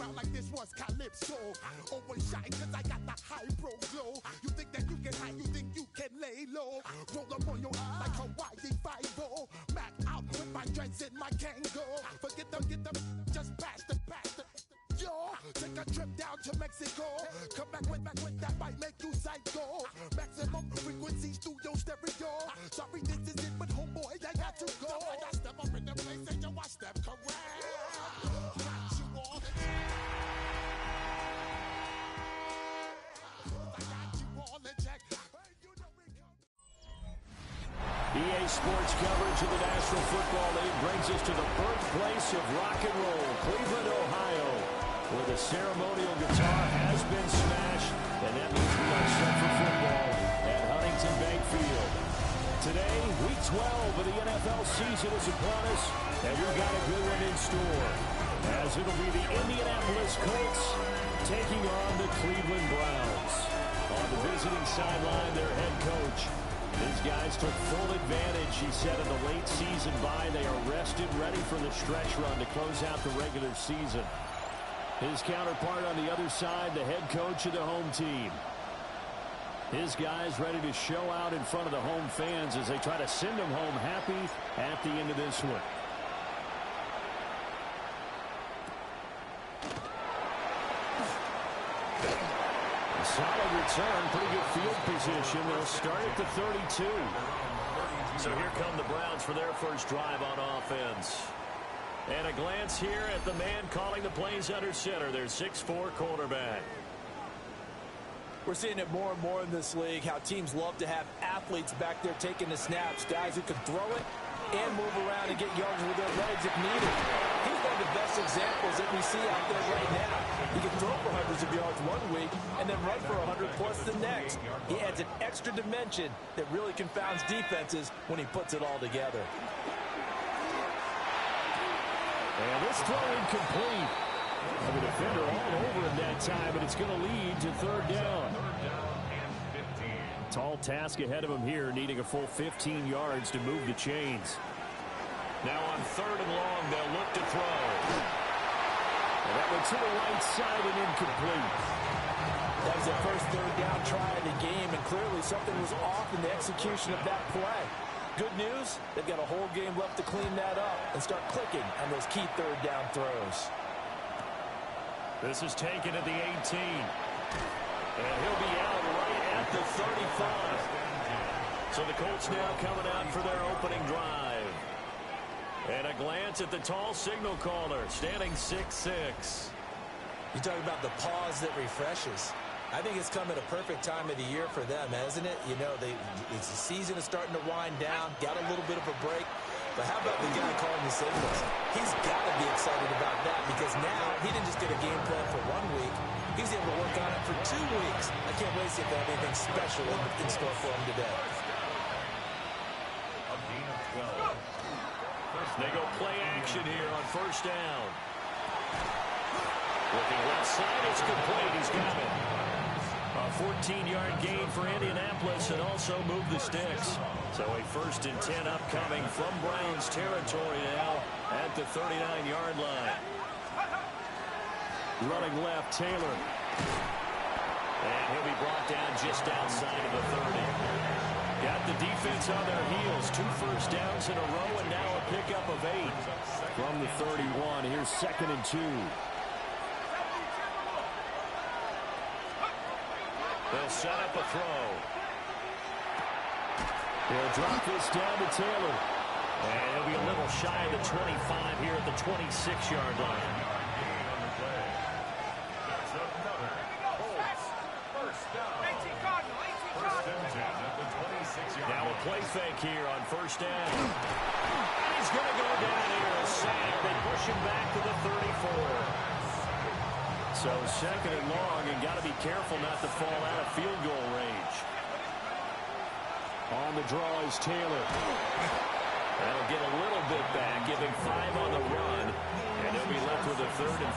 crowd like this was Calypso. Overshine cause I got the high pro glow. You think that you can hide, you think you can lay low. Roll up on your eye like Hawaii 5-0. Mac out with my dreads in my Kango. Forget them, get them, just pass the. Yo, take a trip down to Mexico. Come back with that might make you psycho. Maximum frequency studio stereo. Sorry, this is it, but homeboy, I got to go. I got step up in the place and you watch them correct. Got you all the check. I got you all the check. EA Sports coverage of the National Football League brings us to the birthplace of rock and roll, Cleveland, Ohio, where the ceremonial guitar has been smashed, and that means we are set for football at Huntington Bank Field. Today, Week 12 of the NFL season is upon us, and we've got a good one in store, as it'll be the Indianapolis Colts taking on the Cleveland Browns. On the visiting sideline, their head coach. These guys took full advantage, he said, of the late season bye. They are rested, ready for the stretch run to close out the regular season. His counterpart on the other side, the head coach of the home team. His guys ready to show out in front of the home fans as they try to send them home happy at the end of this one. Solid return, pretty good field position. They'll start at the 32. So here come the Browns for their first drive on offense. And a glance here at the man calling the plays under center, their 6'4" quarterback. We're seeing it more and more in this league, how teams love to have athletes back there taking the snaps, guys who can throw it and move around and get yards with their legs if needed. He's one of the best examples that we see out there right now. He can throw for hundreds of yards one week and then run for 100-plus the next. He adds an extra dimension that really confounds defenses when he puts it all together. And this throw incomplete. The defender all over him that time, and it's going to lead to third down. Tall task ahead of him here, needing a full 15 yards to move the chains. Now on third and long, they'll look to throw. And that went to the right side and incomplete. That was the first third down try of the game, and clearly something was off in the execution of that play. Good news, they've got a whole game left to clean that up and start clicking on those key third down throws. This is taken at the 18. And he'll be out right at the 35. So the Colts now coming out for their opening drive. And a glance at the tall signal caller, standing 6'6". You talk about the pause that refreshes. I think it's come at a perfect time of the year for them, hasn't it? You know, the season is starting to wind down, got a little bit of a break. But how about the guy calling the signals? He's got to be excited about that because now he didn't just get a game plan for 1 week. He's able to work on it for 2 weeks. I can't wait to see if they have anything special in store for him today. They go play action here on first down. Looking left side, it's complete. He's got it. A 14-yard gain for Indianapolis and also move the sticks. So a 1st and 10 upcoming from Browns territory now at the 39-yard line. Running left, Taylor. And he'll be brought down just outside of the 30. Got the defense on their heels. 2 first downs in a row and now a pickup of 8. From the 31, here's 2nd and 2. They'll set up a throw. They'll drop this down to Taylor. And he'll be a little shy of the 25 here at the 26-yard line. Now a play fake here on first down. And he's going to go down here. A sack. They push him back to the 34. So 2nd and long, and got to be careful not to fall out of field goal range. On the draw is Taylor. That'll get a little bit back, giving 5 on the run, and they'll be left with a 3rd and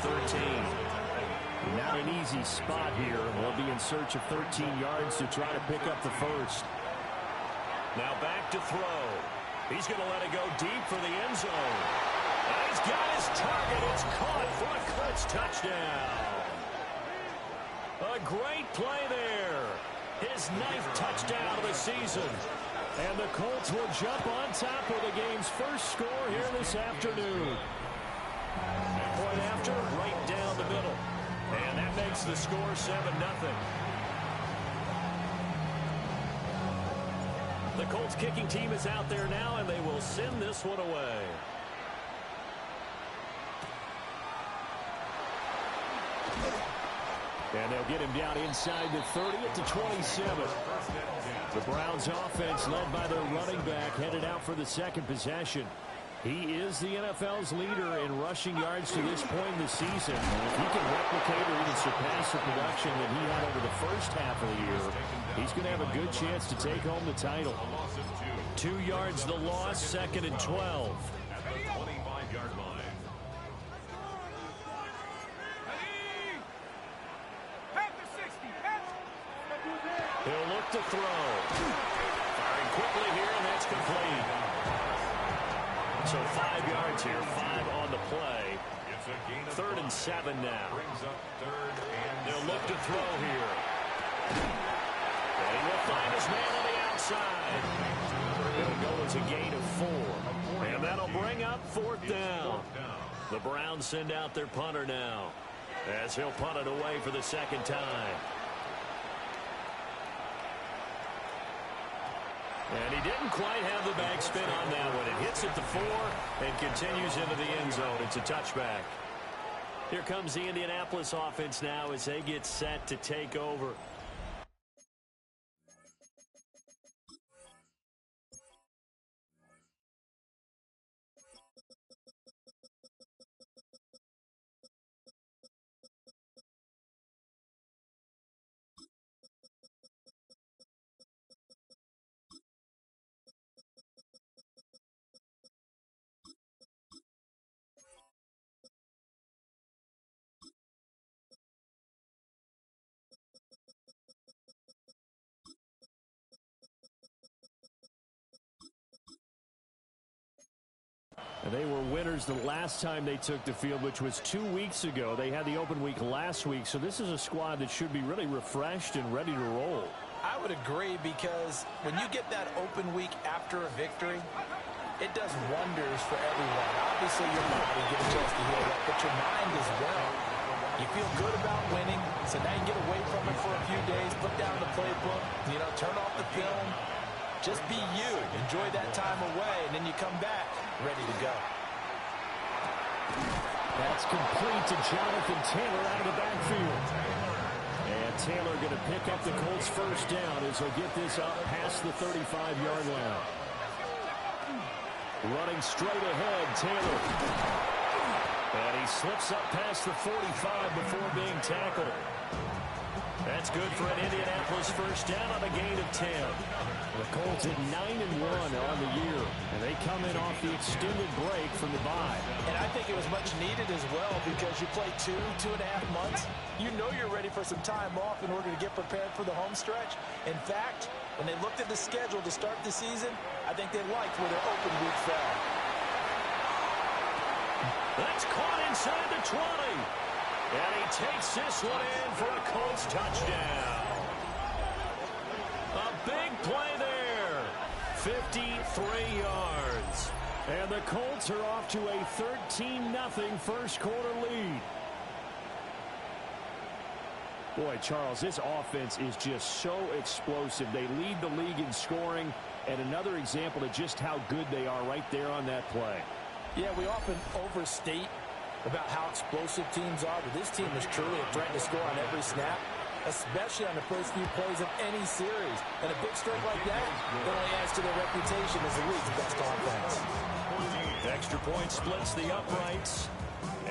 13. Not an easy spot here. They'll be in search of 13 yards to try to pick up the first. Now back to throw. He's going to let it go deep for the end zone. And he's got his target. It's caught for a touchdown. A great play there. His 9th touchdown of the season. And the Colts will jump on top of the game's first score here this afternoon. Point after, right down the middle. And that makes the score 7-0. The Colts kicking team is out there now, and they will send this one away. And they'll get him down inside the 30 to 27. The Browns offense led by their running back headed out for the second possession. He is the NFL's leader in rushing yards to this point in the season. And if he can replicate or even surpass the production that he had over the first half of the year, he's going to have a good chance to take home the title. 2 yards the loss, 2nd and 12. At the 25-yard line. He'll look to throw. Firing quickly here, and that's complete. So 5 yards here, 5 on the play. 3rd and 7 now. They'll look to throw here. And he will find his man on the outside. It'll go as a gain of 4. And that'll bring up 4th down. The Browns send out their punter now, as he'll punt it away for the 2nd time. And he didn't quite have the backspin on that one. It hits at the 4 and continues into the end zone. It's a touchback. Here comes the Indianapolis offense now as they get set to take over. And they were winners the last time they took the field, which was 2 weeks ago. They had the open week last week, so this is a squad that should be really refreshed and ready to roll. I would agree, because when you get that open week after a victory, it does wonders for everyone. Obviously, your body gets a chance to heal up, but your mind as well. You feel good about winning, so now you get away from it for a few days, put down the playbook, turn off the film. Just be you. Enjoy that time away, and then you come back ready to go. That's complete to Jonathan Taylor out of the backfield. And Taylor going to pick up the Colts' first down as he'll get this up past the 35-yard line. Running straight ahead, Taylor. And he slips up past the 45 before being tackled. That's good for an Indianapolis first down on a gain of 10. The Colts at 9-1 on the year, and they come in off the extended break from the bye. And I think it was much needed as well, because you play 2.5 months. You know you're ready for some time off in order to get prepared for the home stretch. In fact, when they looked at the schedule to start the season, I think they liked where their open week fell. That's caught inside the 20. And he takes this one in for a Colts touchdown. A big play there. 53 yards. And the Colts are off to a 13-0 first quarter lead. Boy, Charles, this offense is just so explosive. They lead the league in scoring, and another example of just how good they are right there on that play. Yeah, we often overstate about how explosive teams are, but this team is truly a threat to score on every snap, especially on the first few plays of any series. And a big stroke like that only adds to their reputation as the league's best offense. Extra point splits the uprights,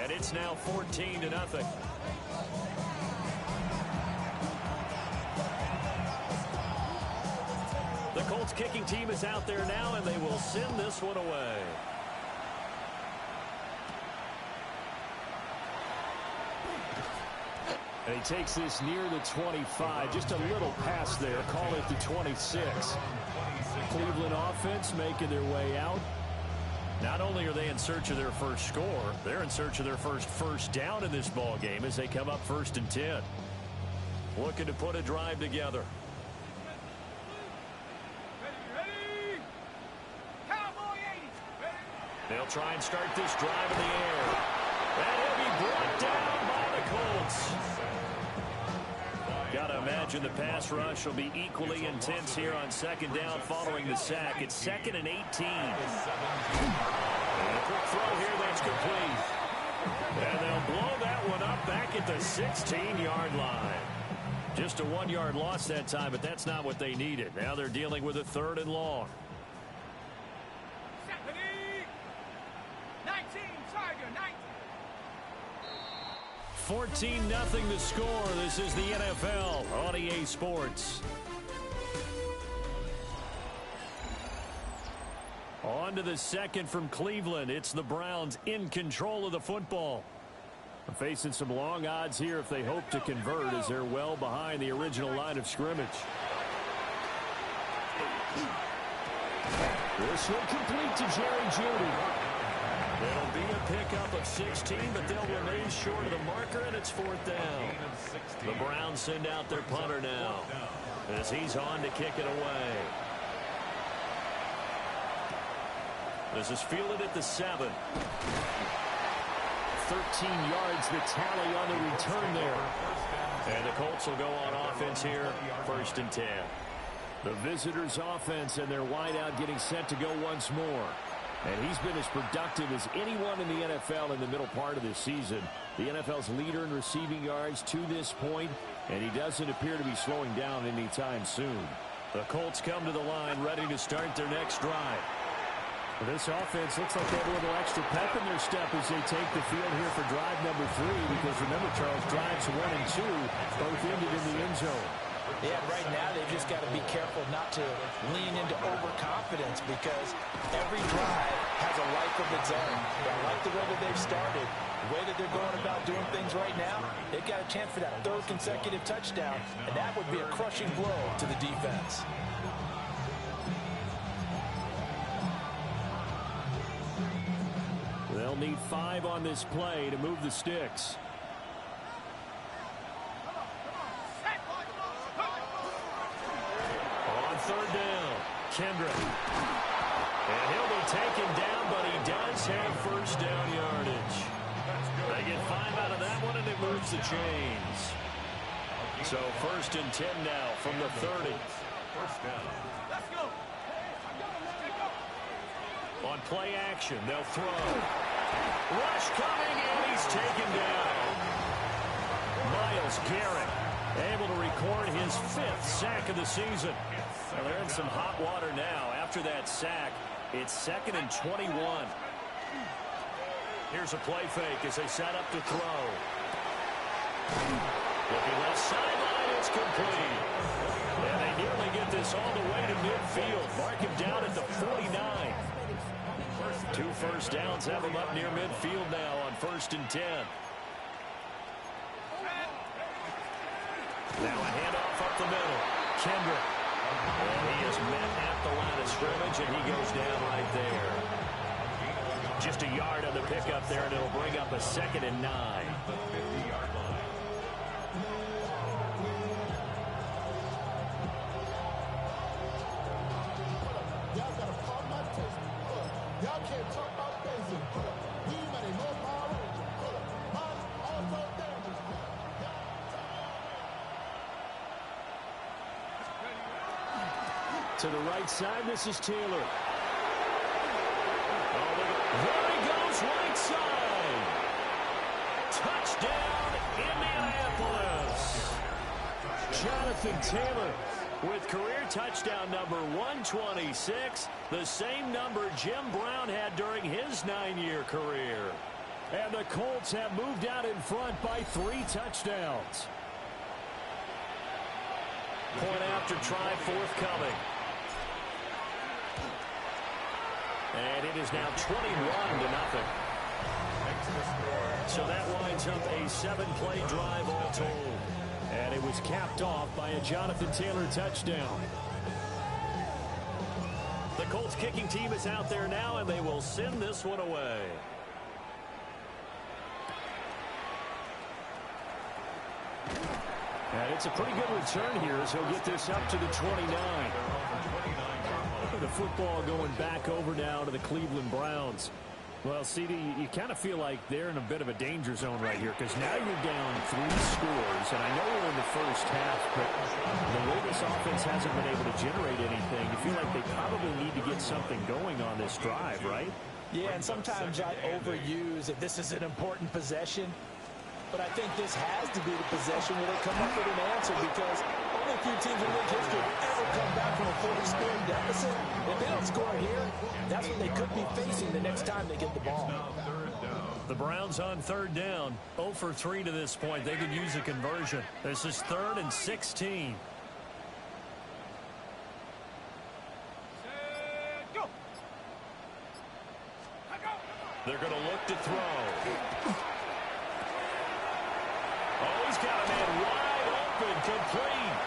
and it's now 14-0. The Colts kicking team is out there now, and they will send this one away. And he takes this near the 25. Just a little pass there. Call it the 26. Cleveland offense making their way out. Not only are they in search of their first score, they're in search of their first down in this ball game as they come up 1st and 10. Looking to put a drive together. They'll try and start this drive in the air. And he'll be brought down by the Colts. Got to imagine the pass rush will be equally intense here on 2nd down following the sack. It's 2nd and 18. And a quick throw here that's complete. And they'll blow that one up back at the 16-yard line. Just a 1-yard loss that time, but that's not what they needed. Now they're dealing with a 3rd and long. 14-0 the score. This is the NFL on EA Sports. On to the second from Cleveland. It's the Browns in control of the football. Facing some long odds here if they hope to convert as they're well behind the original line of scrimmage. This will complete to Jerry Jeudy. It'll be a pickup of 16, but they'll remain short of the marker, and it's 4th down. The Browns send out their punter now as he's on to kick it away. This is fielded at the 7. 13 yards the tally on the return there. And the Colts will go on offense here, 1st and 10. The visitors' offense and their wideout getting set to go once more. And he's been as productive as anyone in the NFL in the middle part of this season. The NFL's leader in receiving yards to this point, and he doesn't appear to be slowing down anytime soon. The Colts come to the line ready to start their next drive. This offense looks like they have a little extra pep in their step as they take the field here for drive number 3, because remember, Charles, drives 1 and 2 both ended in the end zone. Yeah, right now they've just got to be careful not to lean into overconfidence, because every drive has a life of its own. I like the way that they've started, the way that they're going about doing things right now. They've got a chance for that 3rd consecutive touchdown, and that would be a crushing blow to the defense. They'll need 5 on this play to move the sticks. On 3rd down, Kendrick. And he'll be taken down, but he does have 1st down yardage. They get 5 out of that one, and it moves the chains. So 1st and 10 now from the 30. Let's go. On play action, they'll throw. Rush coming, and he's taken down. Myles Garrett able to record his 5th sack of the season. Well, they're in some hot water now. After that sack, it's 2nd and 21. Here's a play fake as they set up to throw. Looking left sideline, it's complete. And they nearly get this all the way to midfield. Mark him down at the 49. 2 first downs have him up near midfield now on 1st and 10. Now a handoff up the middle. Kendrick. And he is met at the line of scrimmage, and he goes down right there. Just a yard on the pickup there, and it'll bring up a 2nd and 9. To the right side, this is Taylor. Oh, there he goes, right side. Touchdown, Indianapolis. Jonathan Taylor with career touchdown number 126, the same number Jim Brown had during his 9-year career. And the Colts have moved out in front by 3 touchdowns. Point after try forthcoming. And it is now 21-0. So that winds up a 7-play drive all told. And it was capped off by a Jonathan Taylor touchdown. The Colts kicking team is out there now, and they will send this one away. And it's a pretty good return here as he'll get this up to the 29. The football going back over now to the Cleveland Browns. Well, CD, you kind of feel like they're in a bit of a danger zone right here because now you're down 3 scores, and I know we're in the first half, but the way this offense hasn't been able to generate anything, you feel like they probably need to get something going on this drive, right? Yeah, and sometimes I overuse that this is an important possession, but I think this has to be the possession where they come up with an answer because only a few teams in league history have ever come back from a 40-score deficit. If they don't score here, that's what they could be facing the next time they get the ball. The Browns on 3rd down, 0 for 3 to this point. They could use a conversion. This is 3rd and 16. They're going to look to throw. Oh, he's got a man wide open, complete.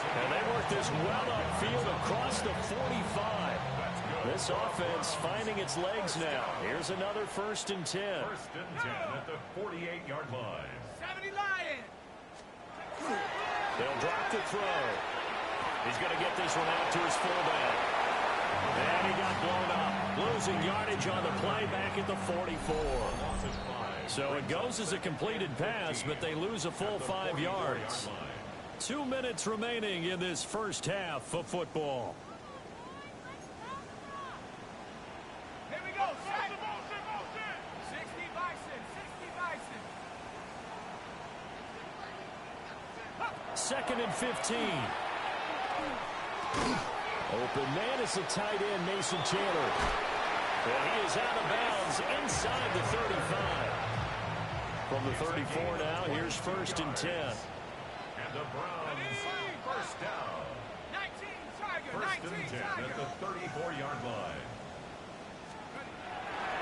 And they work this well upfield across the 45. This offense finding its legs now. Here's another 1st and 10. 1st and 10 at the 48-yard line. 70 Lions. They'll drop the throw. He's going to get this one out to his fullback. And he got blown up. Losing yardage on the play back at the 44. So it goes as a completed pass, but they lose a full 5 yards. 2 minutes remaining in this first half of football. Here we go. 60 Bison. 60 Bison. 2nd and 15. Open man is the tight end, Mason Chandler. And he is out of bounds inside the 35. From the 34 now, here's 1st and 10. And the Browns, 1st down. 19 Tiger. 1st and 10 at the 34-yard line.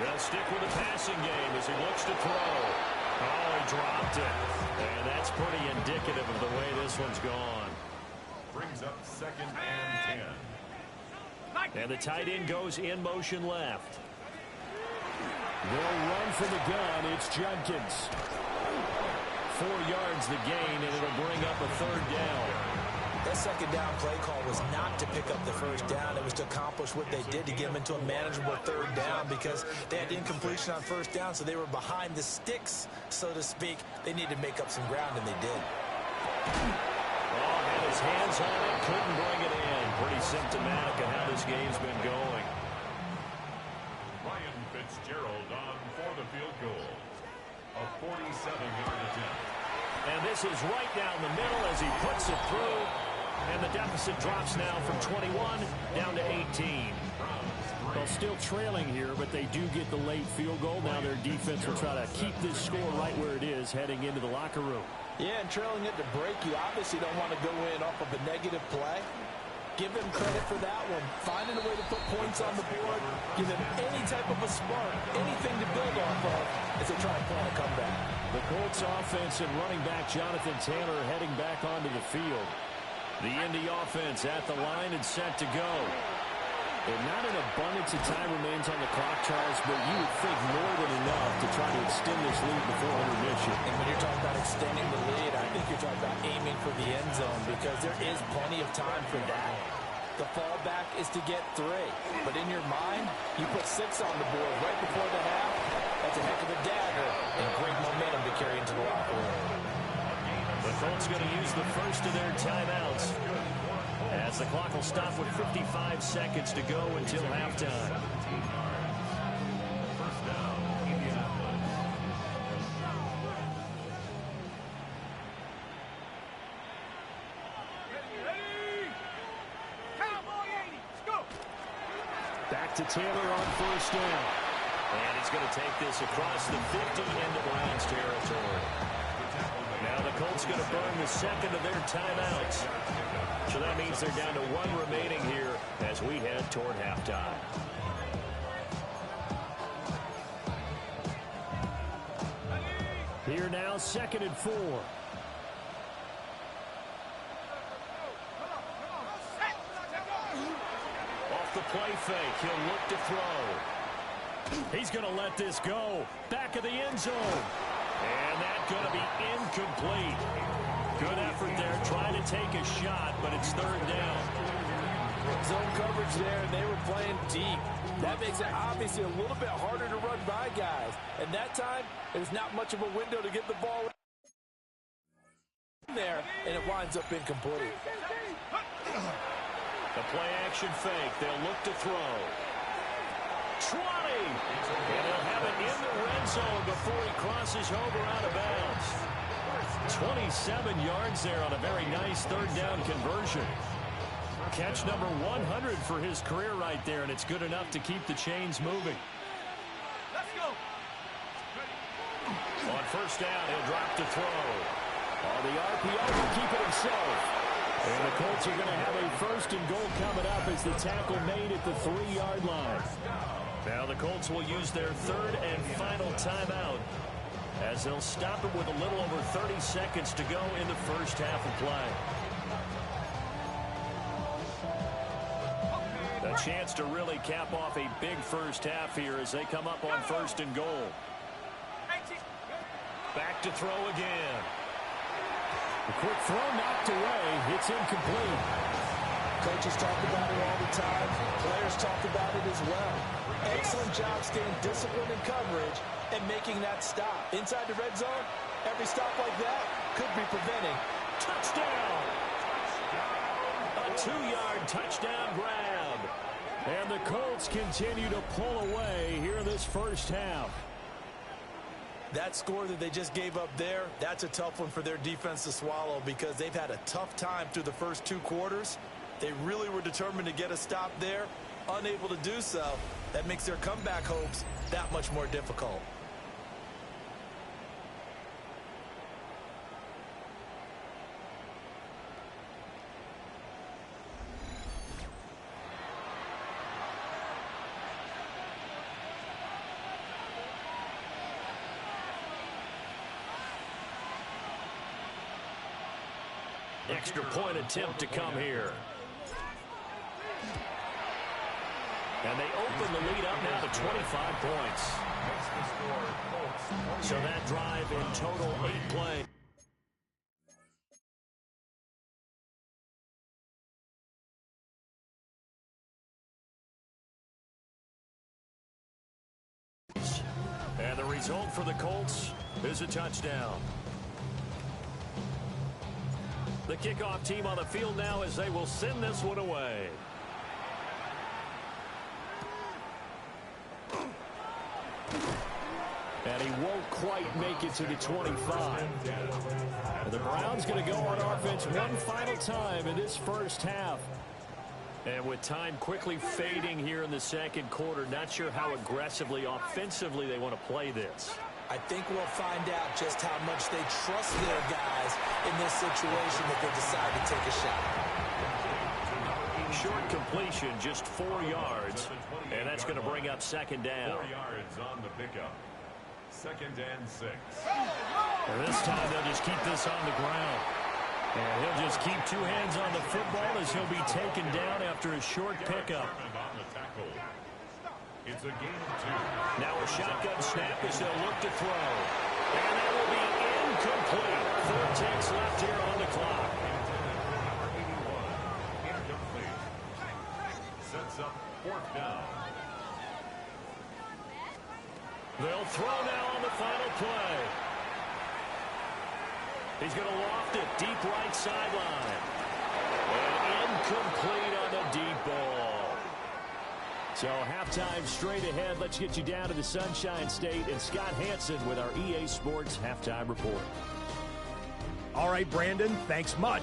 They'll stick with the passing game as he looks to throw. Oh, he dropped it. And that's pretty indicative of the way this one's gone. Brings up 2nd and 10. And the tight end goes in motion left. They'll run for the gun. It's Judkins. 4 yards the gain, and it'll bring up a 3rd down. That 2nd down play call was not to pick up the 1st down. It was to accomplish what they did to get them into a manageable 3rd down because they had incompletion on 1st down, so they were behind the sticks, so to speak. They needed to make up some ground, and they did. Oh, had his hands on it, couldn't bring it in. Pretty symptomatic of how this game's been going. Ryan Fitzgerald on for the field goal. A 47-yard attempt. And this is right down the middle as he puts it through. And the deficit drops now from 21 down to 18. Well, still trailing here, but they do get the late field goal. Now their defense will try to keep this score right where it is heading into the locker room. Yeah, and trailing it to break, you obviously don't want to go in off of a negative play. Give them credit for that one. Finding a way to put points on the board. Give them any type of a spark, anything to build off of as they try and plan a comeback. The Colts offense and running back Jonathan Taylor heading back onto the field. The Indy offense at the line and set to go. And not an abundance of time remains on the clock, Charles, but you would think more than enough to try to extend this lead before intermission. And when you're talking about extending the lead, I think you're talking about aiming for the end zone because there is plenty of time for that. The fallback is to get 3. But in your mind, you put 6 on the board right before the half. That's a heck of a dagger and great momentum to carry into the locker room. The Colts going to use the first of their timeouts as the clock will stop with 55 seconds to go until halftime. First down, Indianapolis. Ready. Cowboy 80. Let's go. Back to Taylor on 1st down. And he's going to take this across the 50 into Browns territory. Now the Colts going to burn the 2nd of their timeouts. So that means they're down to 1 remaining here as we head toward halftime. Here now, 2nd and 4. Off the play fake. He'll look to throw. He's going to let this go. Back of the end zone. And that's going to be incomplete. Good effort there, trying to take a shot, but it's third down. Zone coverage there, and they were playing deep. That makes it obviously a little bit harder to run by guys. And that time, there's not much of a window to get the ball in there, and it winds up incomplete. The play action fake. They'll look to throw. 20. And they'll have it in the red zone before he crosses over out of bounds. 27 yards there on a very nice third down conversion. Catch number 100 for his career right there, and it's good enough to keep the chains moving. Let's go. On first down, he'll drop to throw. On the RPO, will keep it himself. And the Colts are going to have a first and goal coming up as the tackle made at the 3-yard line. Now the Colts will use their third and final timeout as they'll stop it with a little over 30 seconds to go in the first half of play. A chance to really cap off a big first half here as they come up on first and goal. Back to throw again. A quick throw knocked away. It's incomplete. Coaches talk about it all the time. Players talk about it as well. Excellent job staying disciplined in coverage and making that stop. Inside the red zone, every stop like that could be preventing. Touchdown! A 2-yard touchdown grab. And the Colts continue to pull away here in this first half. That score that they just gave up there, that's a tough one for their defense to swallow because they've had a tough time through the first 2 quarters. They really were determined to get a stop there, unable to do so. That makes their comeback hopes that much more difficult. Extra point attempt to come here. And they open the lead up now to 25 points. So that drive in total 8 plays. And the result for the Colts is a touchdown. The kickoff team on the field now as they will send this one away. And he won't quite make it to the 25. The Browns going to go on offense one final time in this first half. And with time quickly fading here in the second quarter, not sure how aggressively, offensively they want to play this. I think we'll find out just how much they trust their guys in this situation if they decide to take a shot. Short completion, just 4 yards, and that's going to bring up second down. 4 yards on the pickup. Second and 6. And this time they'll just keep this on the ground. And he'll just keep 2 hands on the football as he'll be taken down after a short pickup. It's a gain of 2. Now a shotgun snap as they'll look to throw. And that will be incomplete. 4 ticks left here on the clock. Incomplete. Sets up 4th down. They'll throw now on the final play. He's going to loft it deep right sideline. And incomplete on the deep ball. So halftime straight ahead. Let's get you down to the Sunshine State and Scott Hansen with our EA Sports Halftime Report. All right, Brandon, thanks much.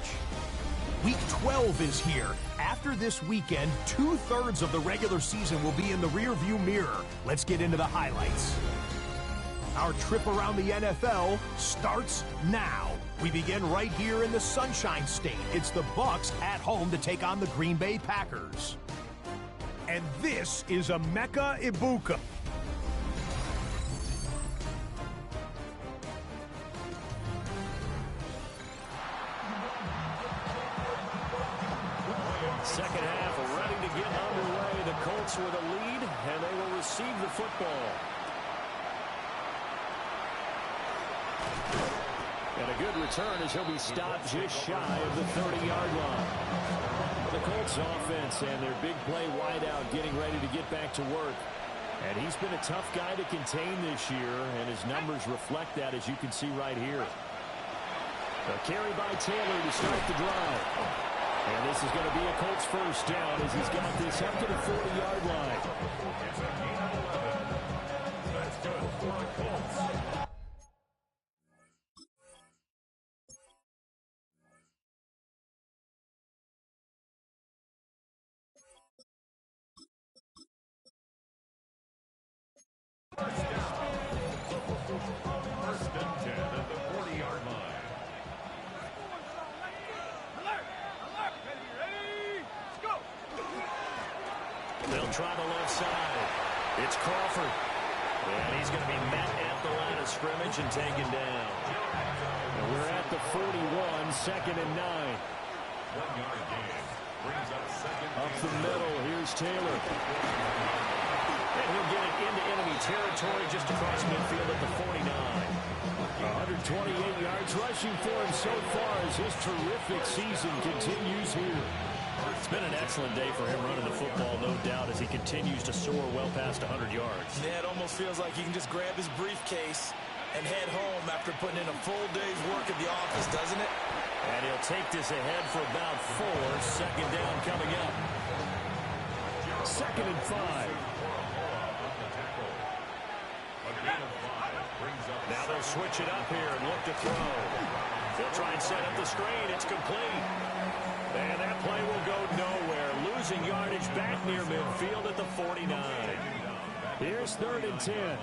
Week 12 is here. After this weekend, 2/3 of the regular season will be in the rearview mirror. Let's get into the highlights. Our trip around the NFL starts now. We begin right here in the Sunshine State. It's the Bucs at home to take on the Green Bay Packers. And this is Emeka Ibuka. Second half ready to get underway. The Colts with a lead, and they will receive the football. And a good return as he'll be stopped just shy of the 30-yard line. The Colts offense and their big play wideout getting ready to get back to work. And he's been a tough guy to contain this year, and his numbers reflect that, as you can see right here. A carry by Taylor to start the drive. And this is going to be a Colts first down as he's got this up to the 40-yard line. That's good for the Colts. First and 10 at the 40-yard line. They'll try the left side. It's Crawford. And he's going to be met at the line of scrimmage and taken down. And we're at the 41, second and 9. 1 yard gain. Brings up second. Up the middle, here's Taylor. And he'll get it into enemy territory just across midfield at the 49. 128 yards rushing for him so far as his terrific season continues here. It's been an excellent day for him running the football, no doubt, as he continues to soar well past 100 yards. Yeah, it almost feels like he can just grab his briefcase and head home after putting in a full day's work at the office, doesn't it? And he'll take this ahead for about 4. Second down coming up. Second and 5. Now they'll switch it up here and look to throw. They'll try and set up the screen. It's complete. And that play will go nowhere. Losing yardage back near midfield at the 49. Here's third and 10.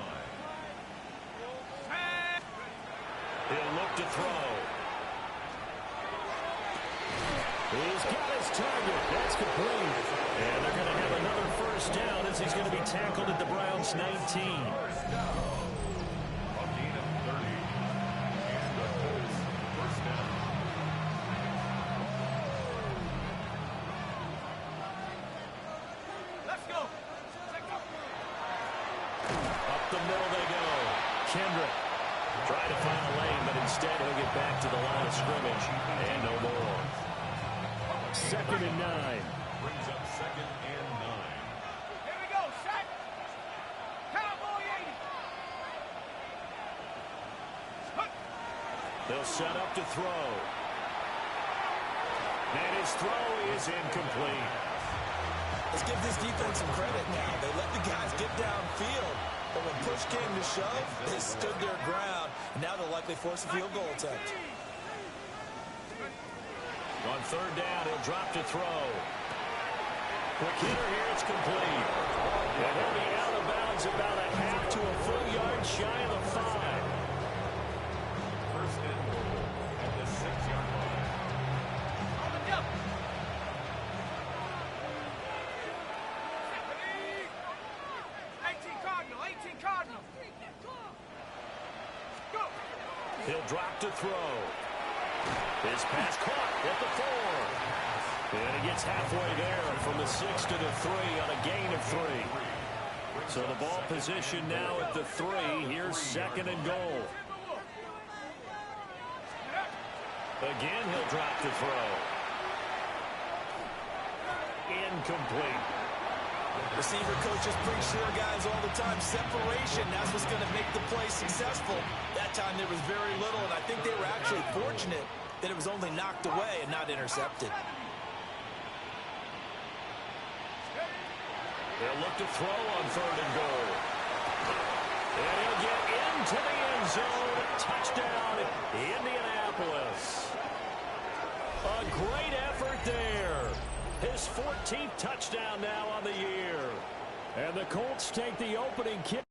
He'll look to throw. He's got his target. That's complete. And they're going to have another first down as he's going to be tackled at the Browns' 19. Kendrick try to find a lane, but instead he'll get back to the line of scrimmage and no more. Second and 9. Brings up second and 9. Here we go, set. Cowboy 80. They'll set up to throw. And his throw is incomplete. Let's give this defense some credit now. They let the guys get downfield. But when push came to shove, they stood their ground. And now they'll likely force a field goal attempt. On third down, he'll drop to throw. Quick hitter here, it's complete. And he'll be out of bounds about a half to a full yard shy of the 5. First and goal at the 6-yard line. On the jump. 18 Cardinal, 18 Cardinal. Go. He'll drop to throw. His pass caught at the 4. And he gets halfway there from the 6 to the 3 on a gain of 3. So the ball position now at the 3. Here's second and goal. Again, he'll drop to throw. Incomplete. Receiver coaches preach to their guys all the time. Separation, that's what's going to make the play successful. That time there was very little, and I think they were actually fortunate that it was only knocked away and not intercepted. They'll look to throw on third and goal. And he'll get into the end zone. Touchdown, Indianapolis. A great effort there. His 14th touchdown now on the year. And the Colts take the opening kick.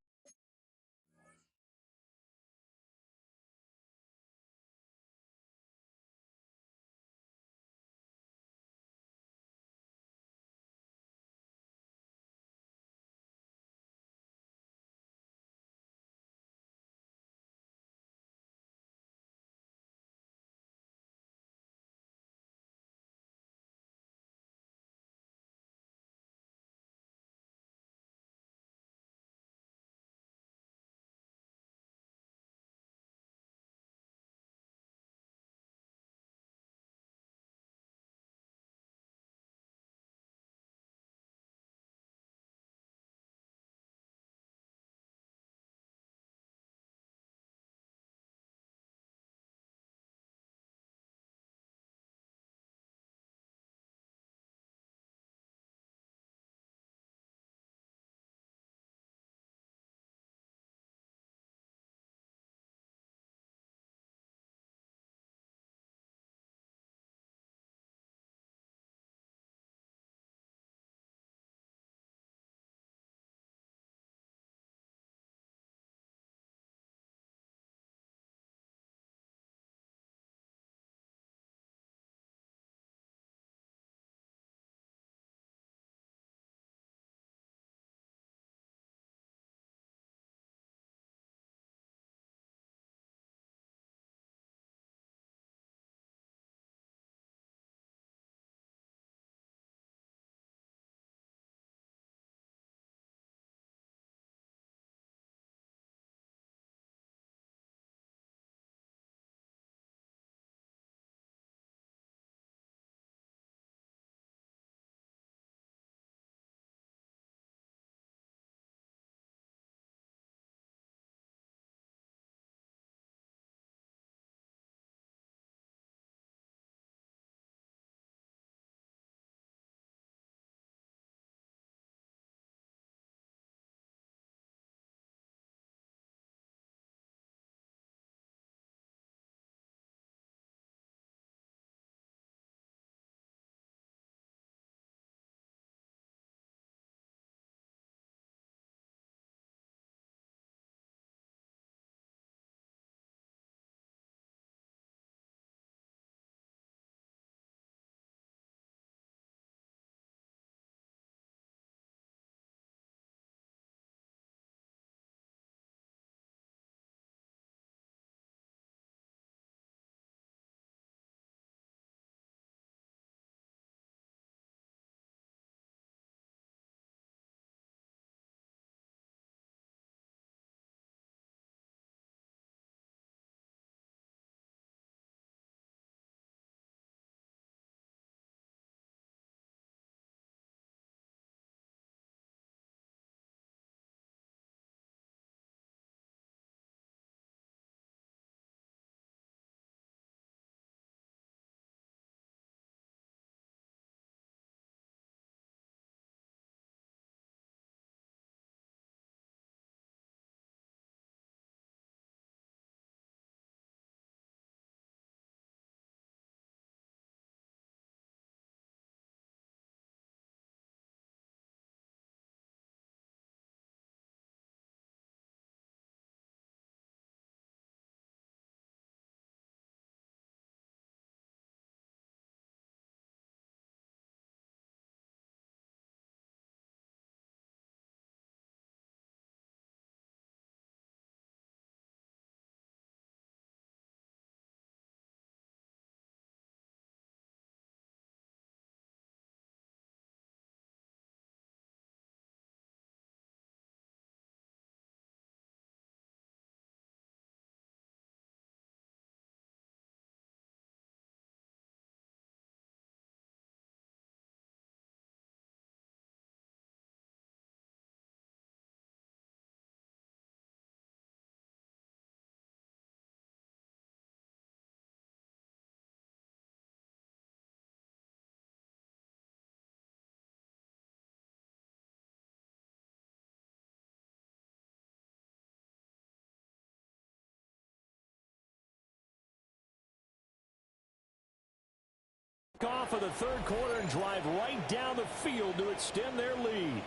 Off of the third quarter and drive right down the field to extend their lead.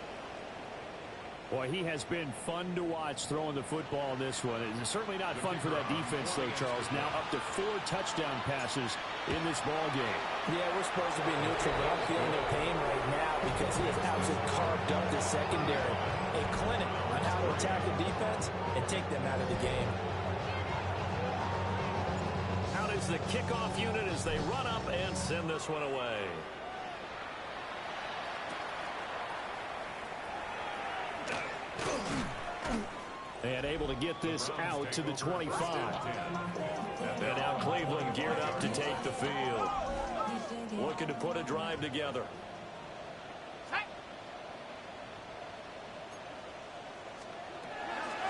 Boy, he has been fun to watch throwing the football in this one. It's certainly not fun for that defense, though, Charles. Now up to 4 touchdown passes in this ball game. Yeah, we're supposed to be neutral, but I'm feeling their pain right now because he has absolutely carved up the secondary. A clinic on how to attack the defense and take them out of the game. Out is the kickoff unit as they run up and send this one away. And able to get this out to the 25. And now Cleveland geared up to take the field. Looking to put a drive together.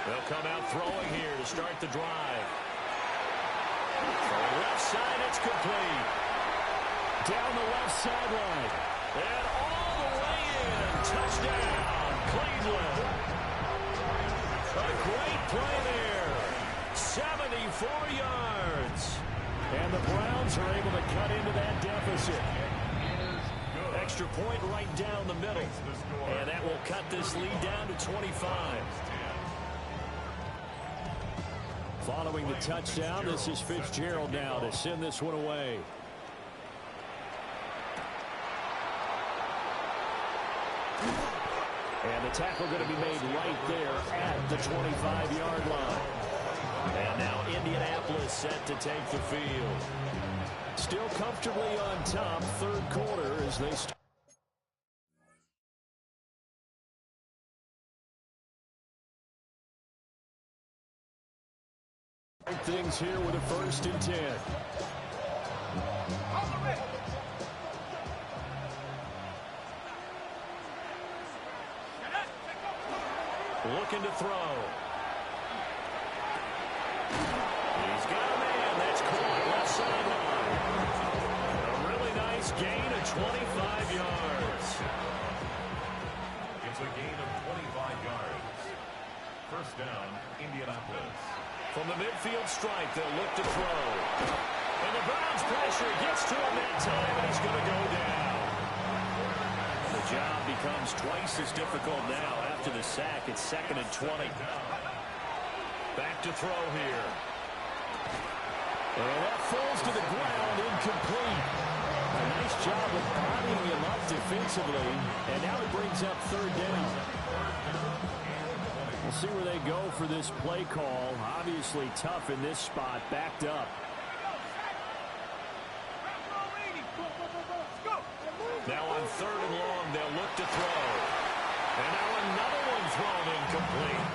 They'll come out throwing here to start the drive. From the left side, it's complete. Down the left sideline. And all the way in. Touchdown, Cleveland. A great play there. 74 yards. And the Browns are able to cut into that deficit. Extra point right down the middle. And that will cut this lead down to 25. Following the touchdown, this is Fitzgerald now to send this one away. And the tackle going to be made right there at the 25-yard line. And now Indianapolis set to take the field. Still comfortably on top, third quarter as they start. Things here with a 1st and 10. Looking to throw. He's got a man. That's caught left sideline. A really nice gain of 25 yards. It's a gain of 25 yards. First down, Indianapolis. From the midfield stripe, they'll look to throw. And the Browns pressure gets to him that time, and he's going to go down. The job becomes twice as difficult now after the sack. It's 2nd and 20. Back to throw here. And that falls to the ground, incomplete. A nice job of bodying him up defensively, and now it brings up 3rd down. We'll see where they go for this play call. Obviously tough in this spot, backed up. Now on 3rd and long, they'll look to throw. And now another one thrown incomplete.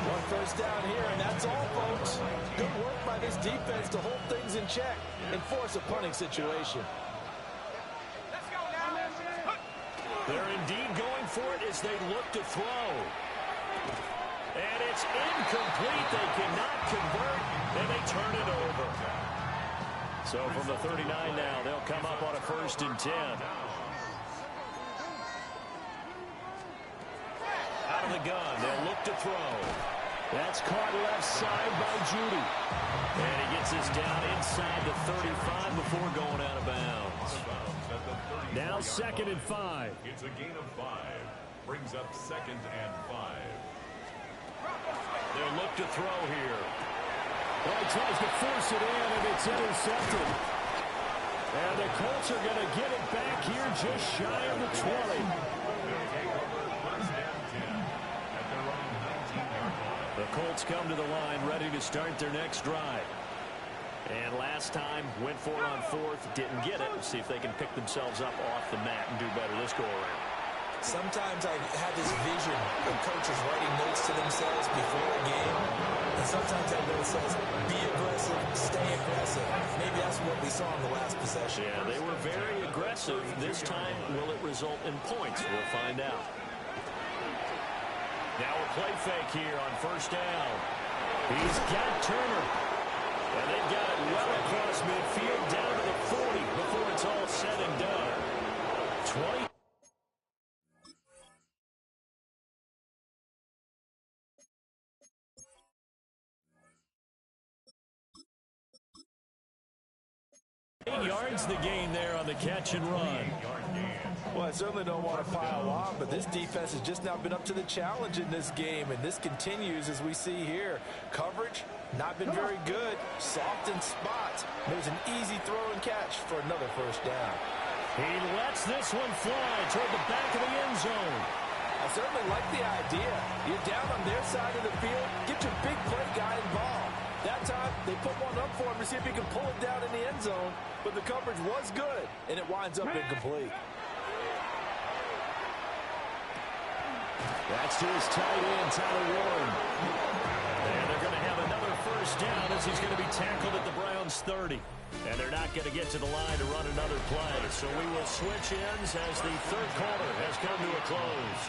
1 first down here, and that's all, folks. Good work by this defense to hold things in check and force a punting situation. They're indeed going for it as they look to throw. And it's incomplete. They cannot convert, and they turn it over. So from the 39 now, they'll come up on a 1st and 10. Out of the gun, they'll look to throw. That's caught left side by Judy. And he gets this down inside the 35 before going out of bounds. Now 2nd and 5. It's a gain of 5. Brings up 2nd and 5. They'll look to throw here. Well, he tries to force it in, and it's intercepted. And the Colts are going to get it back here just shy of the 20. The Colts come to the line ready to start their next drive. And last time, went for it on 4th, didn't get it. See if they can pick themselves up off the mat and do better this go-around. Sometimes I have this vision of coaches writing notes to themselves before a game. And sometimes that note says, be aggressive, stay aggressive. Maybe that's what we saw in the last possession. Yeah, they were very aggressive. This time, will it result in points? We'll find out. Now a play fake here on 1st down. He's got Turner. And they've got it well across midfield down to the 40 before it's all said and done. 20. 8 yards the gain there on the catch and run. Well, I certainly don't want to pile on, but this defense has just not been up to the challenge in this game, and this continues as we see here. Coverage, not been very good. Soft in spots. There's an easy throw and catch for another first down. He lets this one fly toward the back of the end zone. I certainly like the idea. You're down on their side of the field. Get your big play guy involved. That time, they put one up for him to see if he can pull it down in the end zone, but the coverage was good, and it winds up incomplete. That's to his tight end, Tyler Warren. And they're going to have another first down as he's going to be tackled at the Browns' 30. And they're not going to get to the line to run another play. So we will switch ends as the third quarter has come to a close.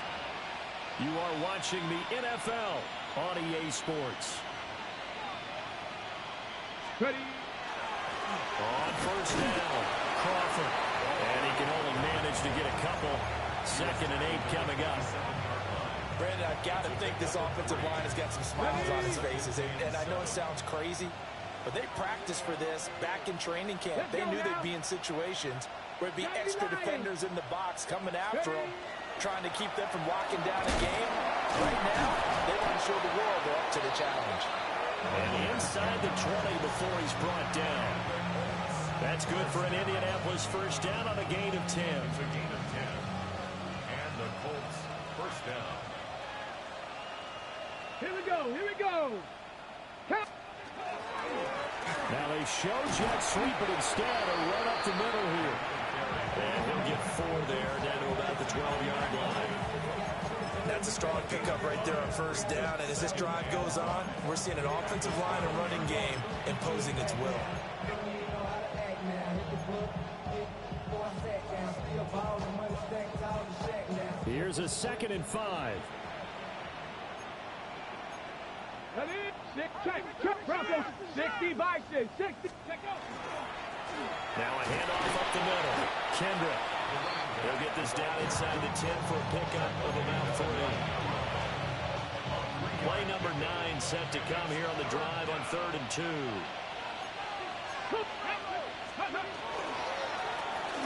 You are watching the NFL on EA Sports. Ready. On first down, Crawford. And he can only manage to get a couple. 2nd and 8 coming up. Brandon, I've got to think this offensive line has got some smiles on its faces. And I know it sounds crazy, but they practiced for this back in training camp. They knew they'd be in situations where there'd be extra defenders in the box coming after them, trying to keep them from locking down a game. Right now, they want to show the world they're up to the challenge. And inside the 20 before he's brought down. That's good for an Indianapolis first down on a gain of 10. It's a gain of 10. And the Colts first down. Here we go. Here we go. Count. Now they show jet sweep, but instead a run up the middle here. And he'll get 4 there, down to about the 12-yard line. That's a strong pickup right there on first down. And as this drive goes on, we're seeing an offensive line and running game imposing its will. Here's a 2nd and 5. Ready? 60 by 6. 60. Now a handoff up the middle. Kendrick. He'll get this down inside the 10 for a pickup of about 3. Play number 9 set to come here on the drive on 3rd and 2.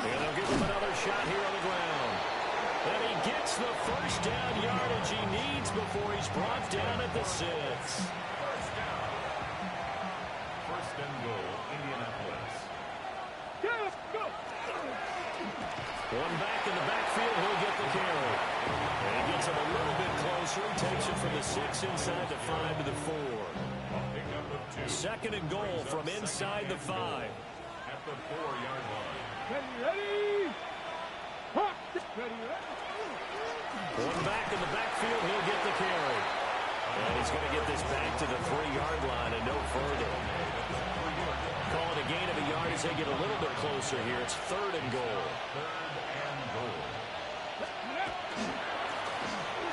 And they'll give him another shot here on the ground. And he gets the first down yardage he needs before he's brought down at the 6. First down. First and goal, Indianapolis. Go. One back in the backfield, he'll get the carry. And he gets him a little bit closer. He takes it from the 6 inside the 5 to the 4. A pickup of 2. 2nd and goal from inside the 5. At the 4-yard line. Ready. Ready. One back in the backfield, he'll get the carry. And he's going to get this back to the 3-yard line and no further. Call it a gain of a yard as they get a little bit closer here. It's 3rd and goal. 3rd and goal.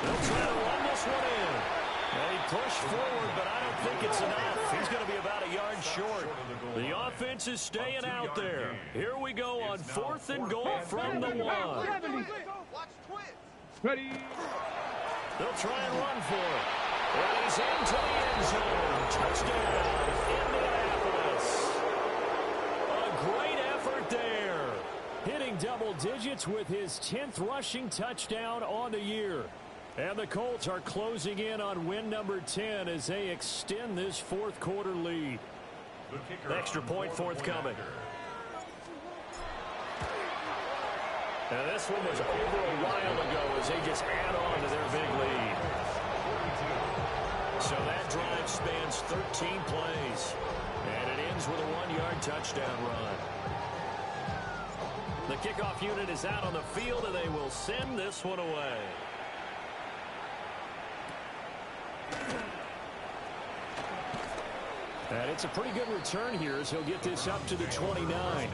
They'll try to run this one in. And he pushed forward, but I don't think it's enough. He's going to be about a yard short. The offense is staying out there. Here we go on 4th and goal from the 1. Ready. They'll try and run for it. And he's into the end zone. Touchdown, Indianapolis. A great effort there. Hitting double digits with his 10th rushing touchdown on the year. And the Colts are closing in on win number 10 as they extend this 4th quarter lead. Extra point forthcoming. And this one was over a while ago as they just add on to their big lead. So that drive spans 13 plays. And it ends with a 1-yard touchdown run. The kickoff unit is out on the field, and they will send this one away. And it's a pretty good return here as he'll get this up to the 29.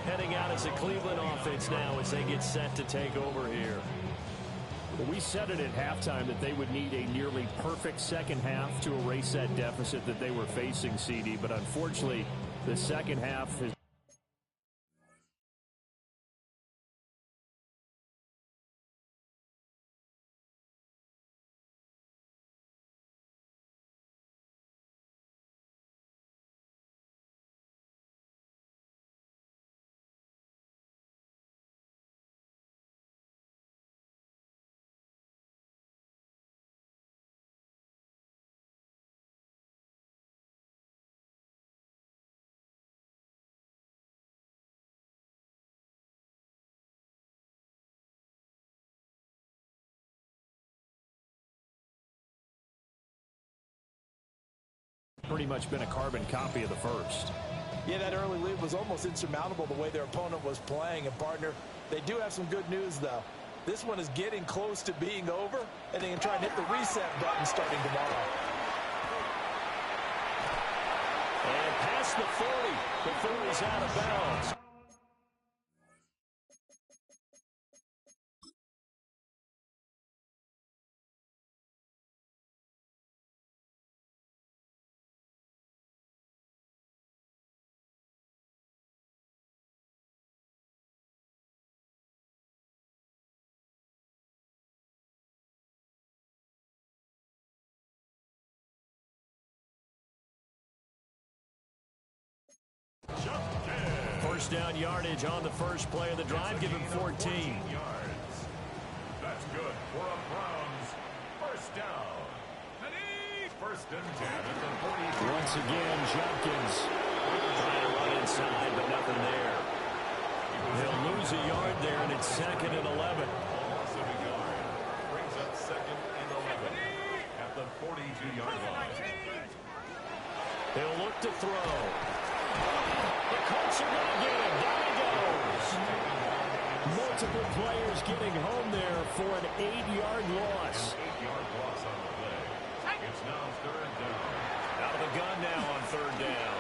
Heading out as a Cleveland offense now as they get set to take over here. Well, we said it at halftime that they would need a nearly perfect second half to erase that deficit that they were facing, CD. But unfortunately, the second half has pretty much been a carbon copy of the first. Yeah, that early lead was almost insurmountable the way their opponent was playing. And, partner, they do have some good news, though. This one is getting close to being over, and they can try and hit the reset button starting tomorrow. And past the 40 before he's out of bounds. First down yardage on the first play of the drive. Give him 14 yards. That's good for a Browns first down. First and 10 at the 40. Once again, Jenkins trying to run inside, but nothing there. They'll lose a yard there, and it's 2nd and 11. Loss of a yard brings up 2nd and 11 at the 42-yard line. They'll look to throw. The Colts are going to get him. Down he goes. Multiple players getting home there for an 8-yard loss. 8-yard loss on the play. It's now 3rd down. Out of the gun now on 3rd down.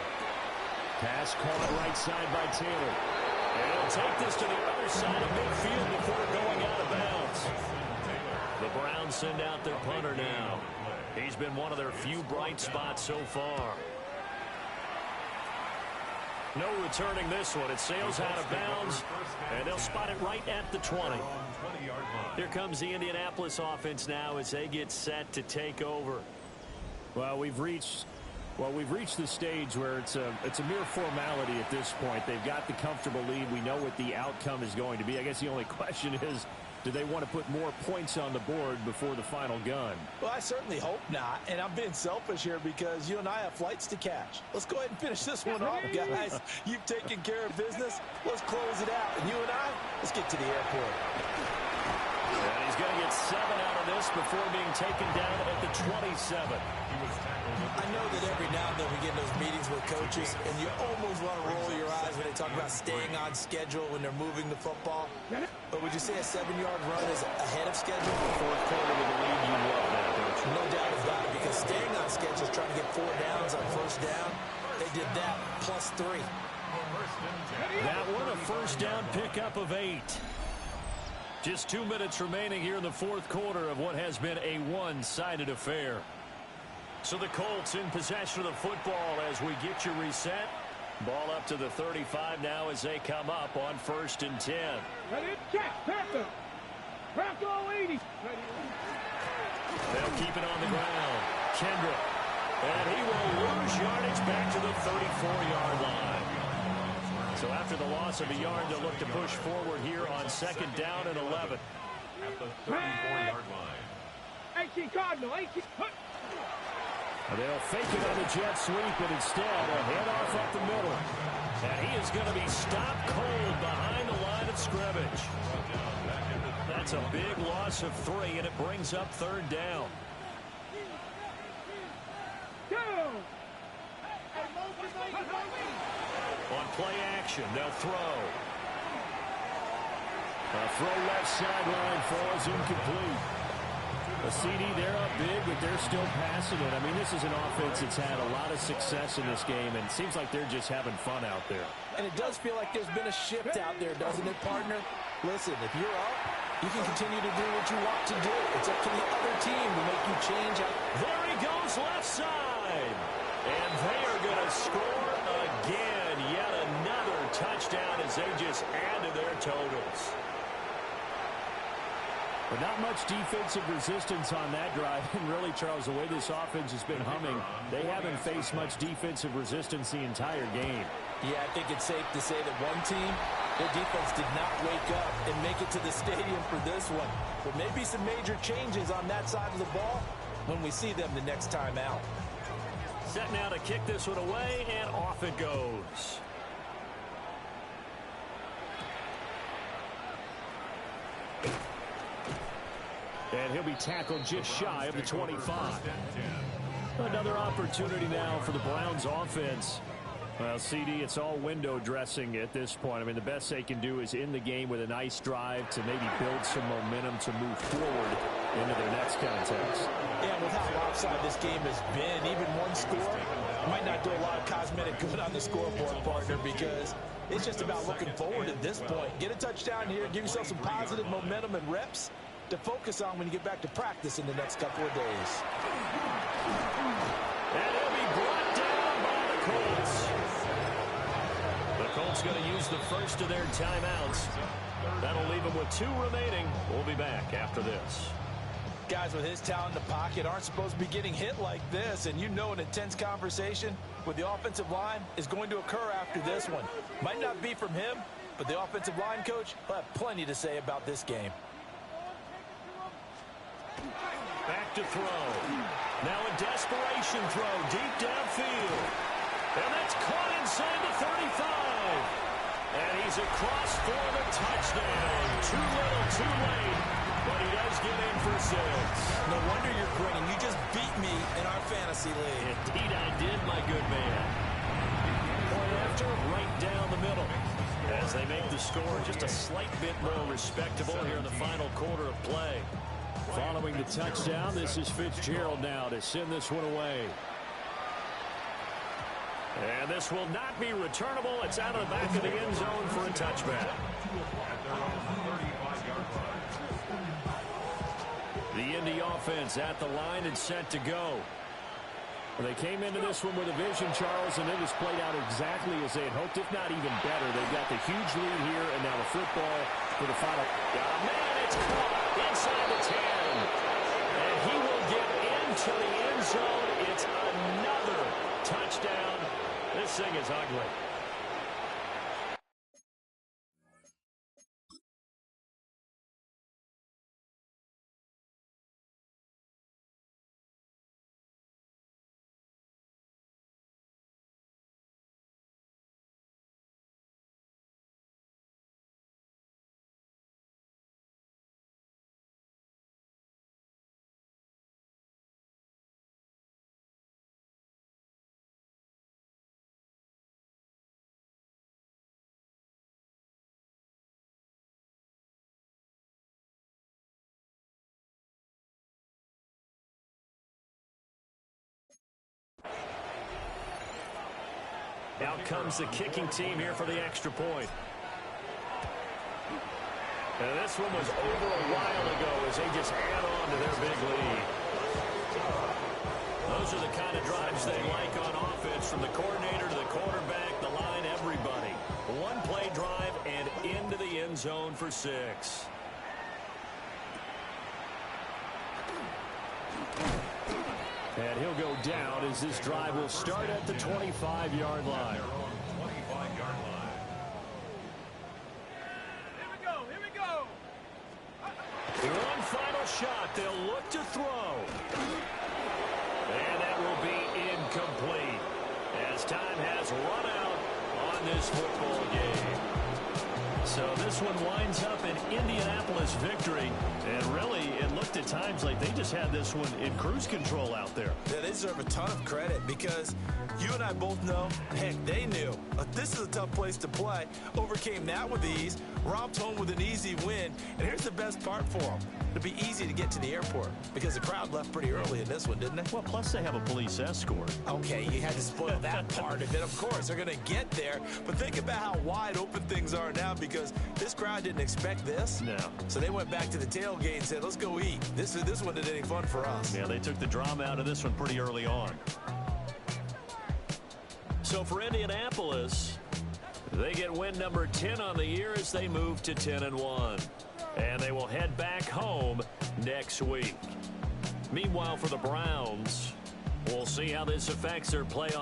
Pass caught right side by Taylor. And he'll take this to the other side of midfield before going out of bounds. The Browns send out their punter now. He's been one of their few bright spots so far. No returning this one. It sails out of bounds, and they'll spot it right at the 20. Here comes the Indianapolis offense now as they get set to take over. Well, we've reached the stage where it's a mere formality at this point. They've got the comfortable lead. We know what the outcome is going to be. I guess the only question is, do they want to put more points on the board before the final gun? Well, I certainly hope not. And I'm being selfish here because you and I have flights to catch. Let's go ahead and finish this one off, guys. You've taken care of business. Let's close it out. And you and I, let's get to the airport. And he's going to get 7 out of this before being taken down at the 27. I know that every now and then we get in those meetings with coaches, and you almost want to roll your eyes when they talk about staying on schedule when they're moving the football. But would you say a 7-yard run is ahead of schedule? Fourth quarter with the lead, you love that, don't you? No doubt about it, because staying on schedule is trying to get 4 downs on first down. They did that plus 3. That one a first down pickup of 8. Just 2 minutes remaining here in the fourth quarter of what has been a one-sided affair. So the Colts in possession of the football as we get you reset. Ball up to the 35 now as they come up on 1st and 10. Ready, check, Panther. Bronco 80. They'll keep it on the ground. Kendrick. And he will lose yardage back to the 34-yard line. So after the loss of a yard, they'll look to push forward here on 2nd down and 11. At the 34-yard line. 18 Cardinal, 18. They'll fake it on the jet sweep, but instead a handoff up the middle. And he is going to be stopped cold behind the line of scrimmage. That's a big loss of 3, and it brings up 3rd down. On play action, they'll throw. A throw left sideline falls incomplete. A CD, they're up big, but they're still passing it. I mean, this is an offense that's had a lot of success in this game, and it seems like they're just having fun out there. And it does feel like there's been a shift out there, doesn't it, partner? Listen, if you're up, you can continue to do what you want to do. It's up to the other team to make you change up. There he goes left side. And they are going to score again. Yet another touchdown as they just add to their totals. But not much defensive resistance on that drive. And really, Charles, the way this offense has been humming, they haven't faced much defensive resistance the entire game. Yeah, I think it's safe to say that one team, their defense did not wake up and make it to the stadium for this one. There may be some major changes on that side of the ball when we see them the next time out. Set now to kick this one away, and off it goes. And he'll be tackled just shy of the 25. Another opportunity now for the Browns offense. Well, CD, it's all window dressing at this point. I mean, the best they can do is in the game with a nice drive to maybe build some momentum to move forward into their next contest. Yeah, with how lopsided this game has been, even one score might not do a lot of cosmetic good on the scoreboard, partner, because it's just about looking forward at this point. Get a touchdown here, give yourself some positive momentum and reps to focus on when you get back to practice in the next couple of days. And he'll be brought down by the Colts. The Colts going to use the first of their timeouts. That'll leave them with 2 remaining. We'll be back after this. Guys with his talent in the pocket aren't supposed to be getting hit like this, and you know an intense conversation with the offensive line is going to occur after this one. Might not be from him, but the offensive line coach will have plenty to say about this game. Back to throw. Now a desperation throw deep downfield. And that's caught inside the 35. And he's across for the touchdown. Too little, too late. But he does get in for 6. No wonder you're grinning. You just beat me in our fantasy league. Indeed I did, my good man. Point after, right down the middle. As they make the score just a slight bit more respectable here in the final quarter of play. Following the touchdown, this is Fitzgerald now to send this one away. And this will not be returnable. It's out of the back of the end zone for a touchback. The Indy offense at the line and set to go. Well, they came into this one with a vision, Charles, and it has played out exactly as they had hoped, if not even better. They've got the huge lead here, and now the football for the final. Oh, man, it's caught inside the 10. And he will get into the end zone. It's another touchdown. This thing is ugly. Out comes the kicking team here for the extra point. And this one was over a while ago as they just add on to their big lead. Those are the kind of drives they like on offense, from the coordinator to the quarterback, the line, everybody. One play drive and into the end zone for 6. And he'll go down as this drive will start at the 25-yard line. Here we go. One final shot. They'll look to throw. And that will be incomplete as time has run out on this football game. So this one winds up an Indianapolis victory. And really, it looked at times like they just had this one in cruise control out there. Yeah, they deserve a ton of credit because you and I both know, heck, they knew. This is a tough place to play. Overcame that with ease, romped home with an easy win. And here's the best part for them. It'd be easy to get to the airport because the crowd left pretty early in this one, didn't they? Well, plus they have a police escort. Okay, you had to spoil that part of it. Of course, they're going to get there. But think about how wide open things are now because this crowd didn't expect this. No. So they went back to the tailgate and said, let's go eat. This one isn't any fun for us. Yeah, they took the drama out of this one pretty early on. So for Indianapolis, they get win number 10 on the year as they move to 10-1. And they will head back home next week. Meanwhile, for the Browns, we'll see how this affects their playoff.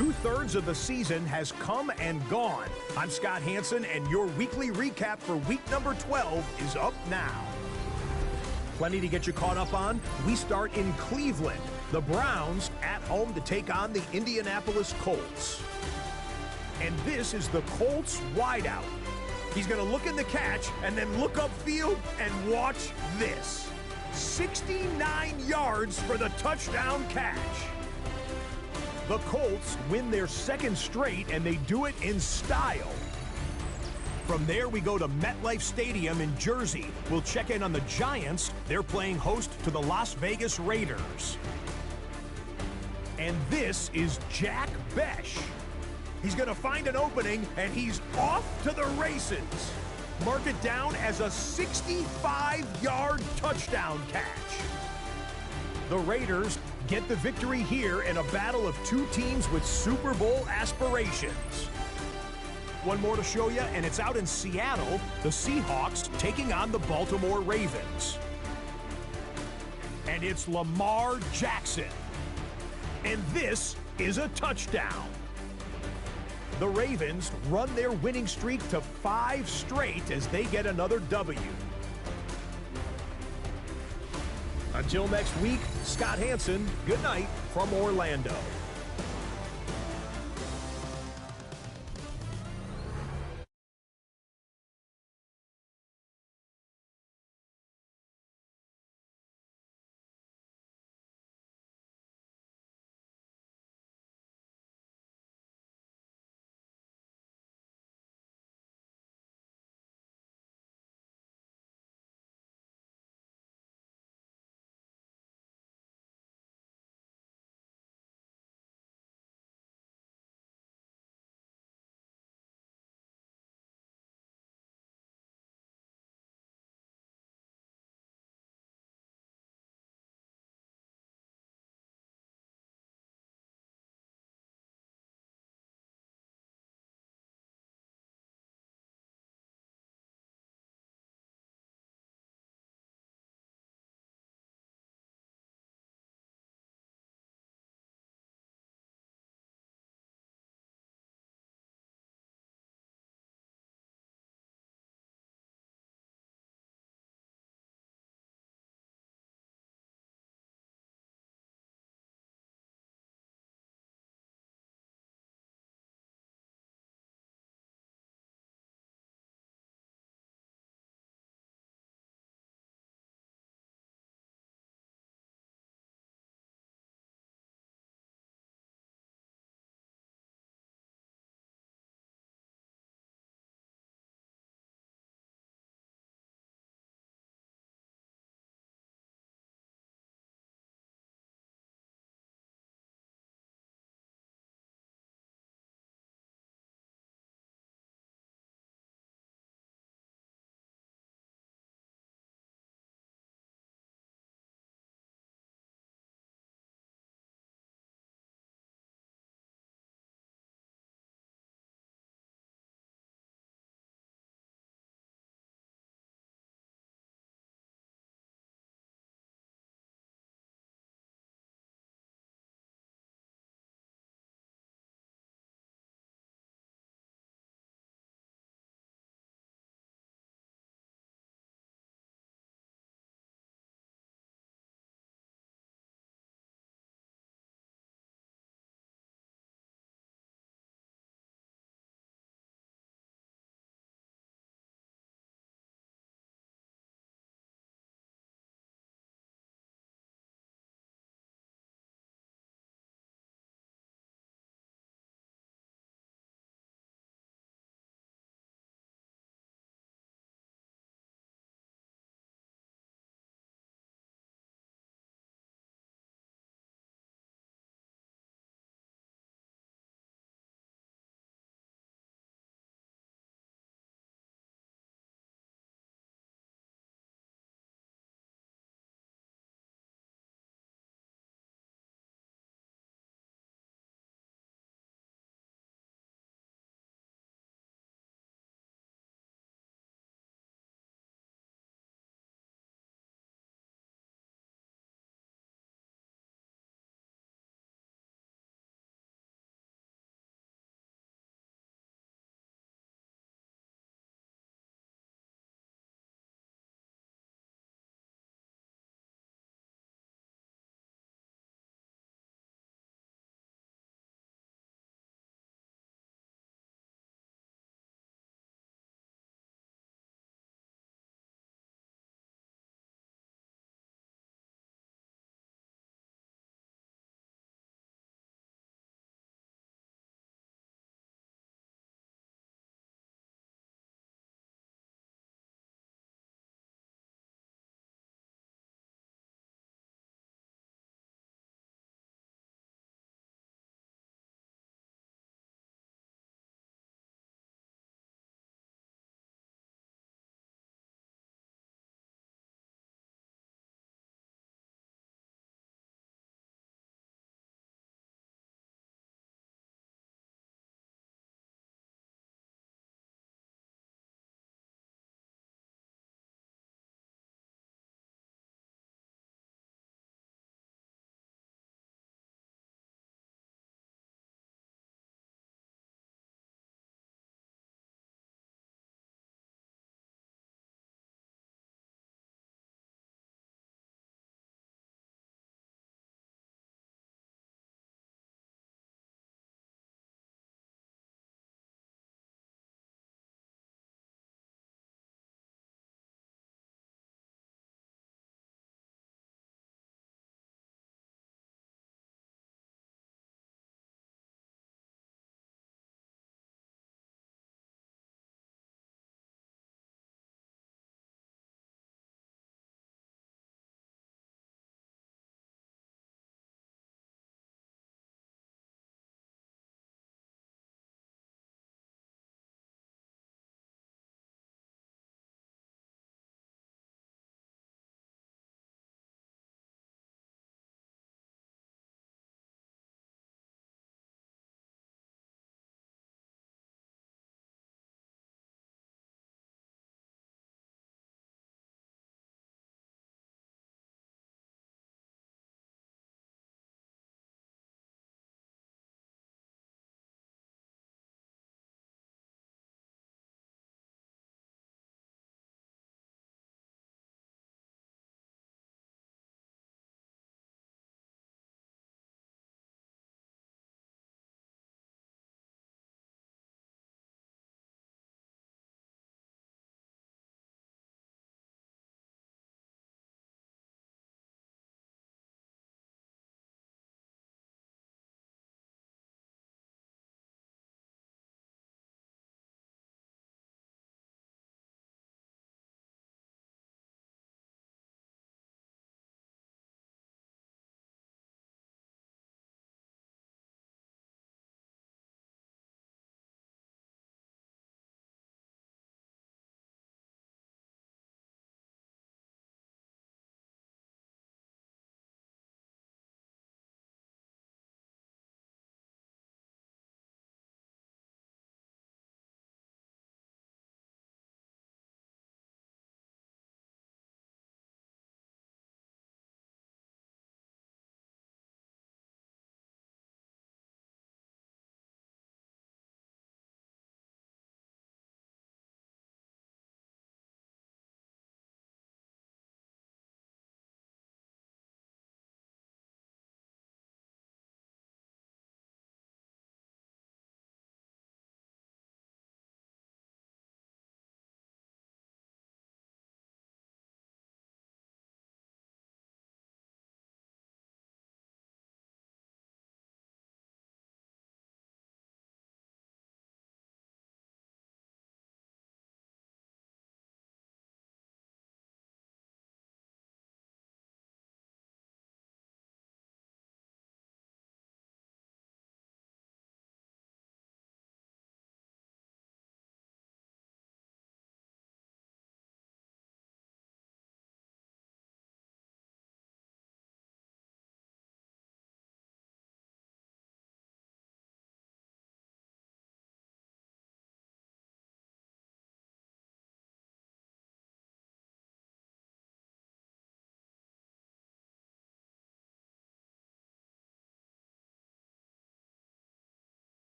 2/3 of the season has come and gone. I'm Scott Hansen, and your weekly recap for week number 12 is up now. Plenty to get you caught up on. We start in Cleveland. The Browns at home to take on the Indianapolis Colts. And this is the Colts wideout. He's going to look in the catch and then look upfield and watch this. 69 yards for the touchdown catch. The Colts win their second straight, and they do it in style. From there, we go to MetLife Stadium in Jersey. We'll check in on the Giants. They're playing host to the Las Vegas Raiders. And this is Jack Besh. He's going to find an opening, and he's off to the races. Mark it down as a 65-yard touchdown catch. The Raiders get the victory here in a battle of two teams with Super Bowl aspirations. One more to show you, and it's out in Seattle. The Seahawks taking on the Baltimore Ravens. And it's Lamar Jackson. And this is a touchdown. The Ravens run their winning streak to 5 straight as they get another W. Until next week, Scott Hansen, good night from Orlando.